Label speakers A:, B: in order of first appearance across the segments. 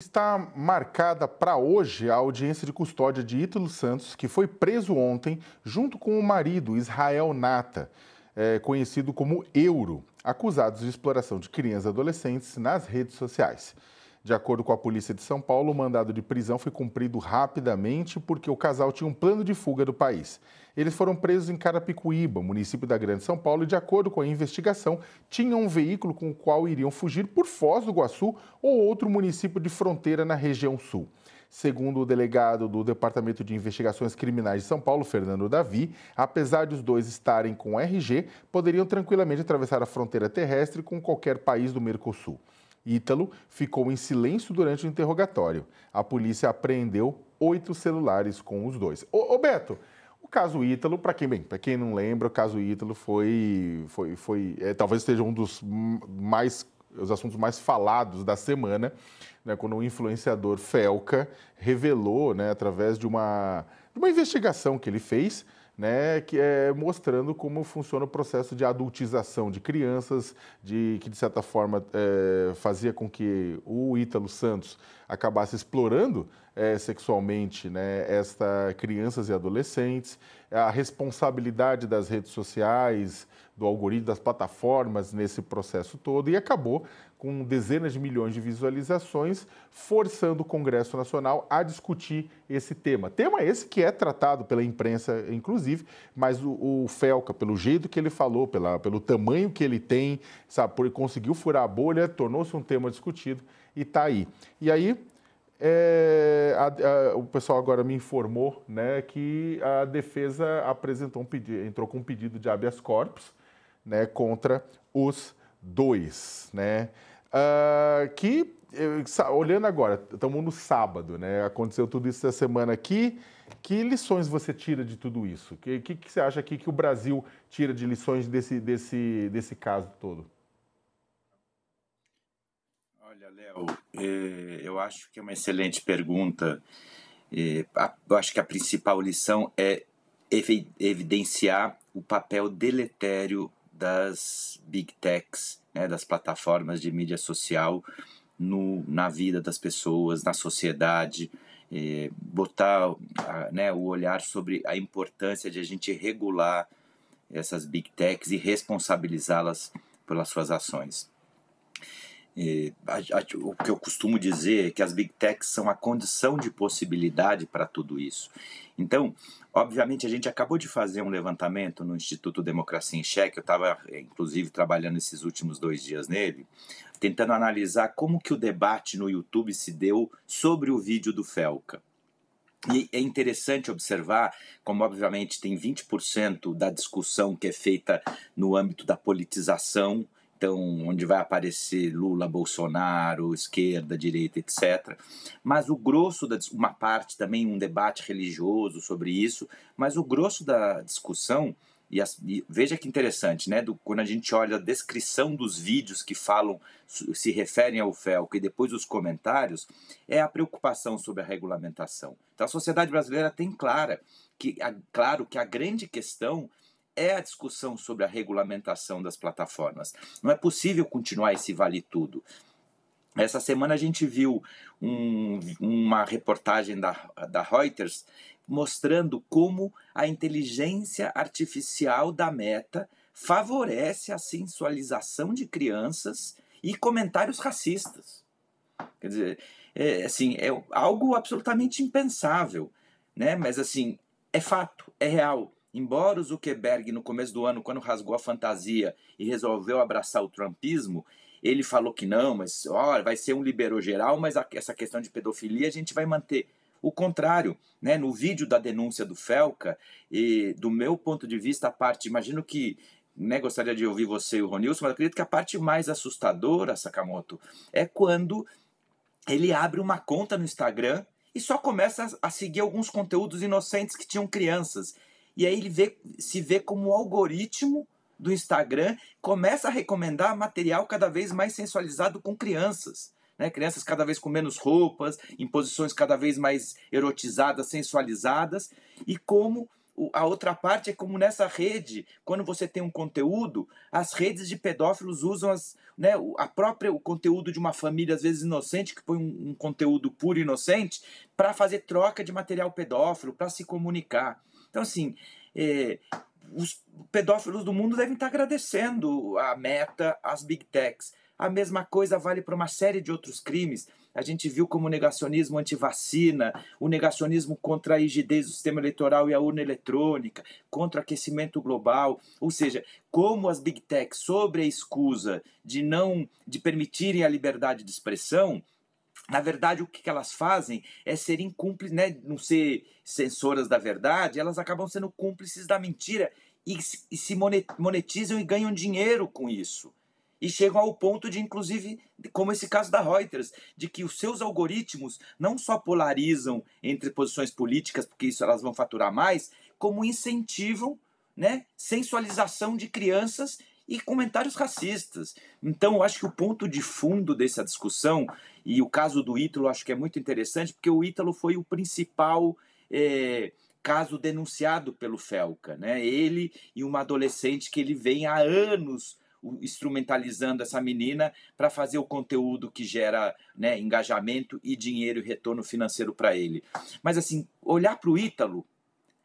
A: Está marcada para hoje a audiência de custódia de Ítalo Santos, que foi preso ontem junto com o marido Israel Nata, conhecido como Euro, acusados de exploração de crianças e adolescentes nas redes sociais. De acordo com a polícia de São Paulo, o mandado de prisão foi cumprido rapidamente porque o casal tinha um plano de fuga do país. Eles foram presos em Carapicuíba, município da Grande São Paulo, e, de acordo com a investigação, tinham um veículo com o qual iriam fugir por Foz do Iguaçu ou outro município de fronteira na região sul. Segundo o delegado do Departamento de Investigações Criminais de São Paulo, Fernando Davi, apesar de os dois estarem com RG, poderiam tranquilamente atravessar a fronteira terrestre com qualquer país do Mercosul. Ítalo ficou em silêncio durante o interrogatório. A polícia apreendeu 8 celulares com os dois. Ô Beto, o caso Ítalo, para quem não lembra, o caso Ítalo talvez seja um dos os assuntos mais falados da semana, né, quando o influenciador Felca revelou, né, através de uma investigação que ele fez, né, que é mostrando como funciona o processo de adultização de crianças, que de certa forma fazia com que o Ítalo Santos acabasse explorando sexualmente, né, crianças e adolescentes, a responsabilidade das redes sociais, do algoritmo, das plataformas nesse processo todo, e acabou com dezenas de milhões de visualizações, forçando o Congresso Nacional a discutir esse tema. Tema esse que é tratado pela imprensa, inclusive, mas o Felca, pelo jeito que ele falou, pelo tamanho que ele tem, sabe, conseguiu furar a bolha, tornou-se um tema discutido e está aí. E aí, o pessoal agora me informou, né, que a defesa entrou com um pedido de habeas corpus, né, contra os dois, né? Olhando agora, estamos no sábado, né? Aconteceu tudo isso essa semana aqui. Que lições você tira de tudo isso? Que você acha aqui que o Brasil tira de lições desse caso todo?
B: Olha, Léo, eu acho que é uma excelente pergunta. Eu acho que a principal lição é evidenciar o papel deletério das big techs, né, das plataformas de mídia social na vida das pessoas, na sociedade, botar né, o olhar sobre a importância de a gente regular essas big techs e responsabilizá-las pelas suas ações. O que eu costumo dizer é que as big techs são a condição de possibilidade para tudo isso. Então, obviamente, a gente acabou de fazer um levantamento no Instituto Democracia em Cheque, eu estava, inclusive, trabalhando esses últimos 2 dias nele, tentando analisar como que o debate no YouTube se deu sobre o vídeo do Felca. E é interessante observar como, obviamente, tem 20% da discussão que é feita no âmbito da politização, então, onde vai aparecer Lula, Bolsonaro, esquerda, direita, etc. Mas o grosso uma parte também, um debate religioso sobre isso, mas o grosso da discussão, e veja que interessante, né? Quando a gente olha a descrição dos vídeos que falam, se referem ao Felca e depois os comentários, é a preocupação sobre a regulamentação. Então, a sociedade brasileira tem claro que a grande questão é a discussão sobre a regulamentação das plataformas. Não é possível continuar esse vale tudo. Essa semana a gente viu uma reportagem da Reuters mostrando como a inteligência artificial da Meta favorece a sensualização de crianças e comentários racistas. Quer dizer, é algo absolutamente impensável, né? Mas assim, é fato, é real. Embora o Zuckerberg, no começo do ano, quando rasgou a fantasia e resolveu abraçar o trumpismo, ele falou que não, mas vai ser um liberou geral, mas essa questão de pedofilia a gente vai manter. O contrário, né? No vídeo da denúncia do Felca, do meu ponto de vista, imagino que, né, gostaria de ouvir você e o Ronilson, mas eu acredito que a parte mais assustadora, Sakamoto, é quando ele abre uma conta no Instagram e só começa a seguir alguns conteúdos inocentes que tinham crianças. E aí ele se vê como o algoritmo do Instagram começa a recomendar material cada vez mais sensualizado com crianças. Né? Crianças cada vez com menos roupas, em posições cada vez mais erotizadas, sensualizadas, e como a outra parte é como nessa rede, quando você tem um conteúdo, as redes de pedófilos usam o conteúdo de uma família, às vezes inocente, que põe um conteúdo puro e inocente, para fazer troca de material pedófilo, para se comunicar. Então, assim, os pedófilos do mundo devem estar agradecendo a Meta, as Big Techs. A mesma coisa vale para uma série de outros crimes. A gente viu como o negacionismo antivacina, o negacionismo contra a rigidez do sistema eleitoral e a urna eletrônica, contra o aquecimento global, ou seja, como as Big Techs, sob a escusa de permitirem a liberdade de expressão, na verdade, o que elas fazem é serem cúmplices, né? Não ser censoras da verdade, elas acabam sendo cúmplices da mentira e se monetizam e ganham dinheiro com isso. E chegam ao ponto de, inclusive, como esse caso da Reuters, de que os seus algoritmos não só polarizam entre posições políticas, porque isso elas vão faturar mais, como incentivam, né, sensualização de crianças e comentários racistas. Então, eu acho que o ponto de fundo dessa discussão, e o caso do Ítalo acho que é muito interessante, porque o Ítalo foi o principal caso denunciado pelo Felca, né? Ele e uma adolescente que ele vem há anos instrumentalizando essa menina para fazer o conteúdo que gera, né, engajamento e dinheiro e retorno financeiro para ele. Mas, assim, olhar para o Ítalo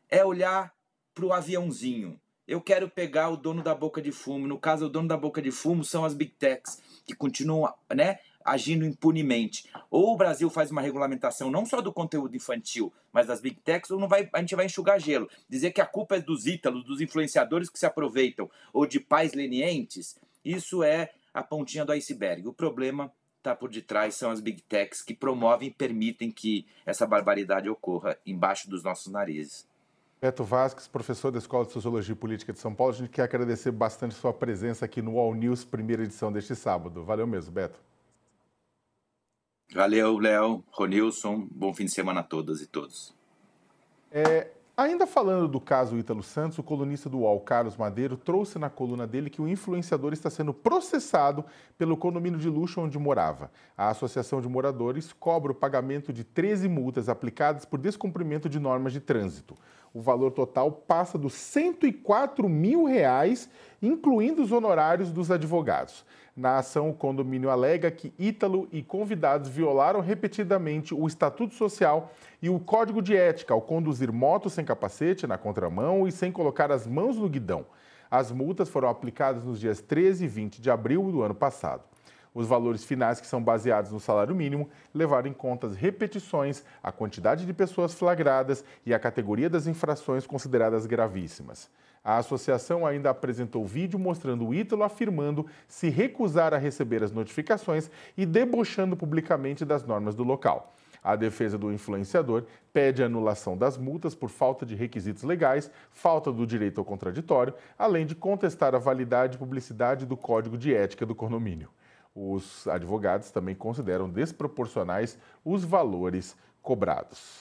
B: é olhar para o aviãozinho. Eu quero pegar o dono da boca de fumo. No caso, o dono da boca de fumo são as Big Techs, que continuam, né, agindo impunemente. Ou o Brasil faz uma regulamentação não só do conteúdo infantil, mas das Big Techs, ou a gente vai enxugar gelo. Dizer que a culpa é dos Ítalos, dos influenciadores que se aproveitam, ou de pais lenientes, isso é a pontinha do iceberg. O problema está por detrás, são as Big Techs que promovem e permitem que essa barbaridade ocorra embaixo dos nossos narizes.
A: Beto Vasques, professor da Escola de Sociologia e Política de São Paulo, a gente quer agradecer bastante sua presença aqui no All News, primeira edição deste sábado. Valeu mesmo, Beto.
B: Valeu, Léo, Ronilson, bom fim de semana a todas e todos.
A: Ainda falando do caso Ítalo Santos, o colunista do UOL, Carlos Madeiro, trouxe na coluna dele que o influenciador está sendo processado pelo condomínio de luxo onde morava. A Associação de Moradores cobra o pagamento de 13 multas aplicadas por descumprimento de normas de trânsito. O valor total passa dos R$104 mil, incluindo os honorários dos advogados. Na ação, o condomínio alega que Ítalo e convidados violaram repetidamente o Estatuto Social e o Código de Ética ao conduzir motos sem capacete, na contramão e sem colocar as mãos no guidão. As multas foram aplicadas nos dias 13 e 20 de abril do ano passado. Os valores finais, que são baseados no salário mínimo, levaram em conta as repetições, a quantidade de pessoas flagradas e a categoria das infrações consideradas gravíssimas. A associação ainda apresentou vídeo mostrando o Ítalo afirmando se recusar a receber as notificações e debochando publicamente das normas do local. A defesa do influenciador pede a anulação das multas por falta de requisitos legais, falta do direito ao contraditório, além de contestar a validade e publicidade do Código de Ética do condomínio. Os advogados também consideram desproporcionais os valores cobrados.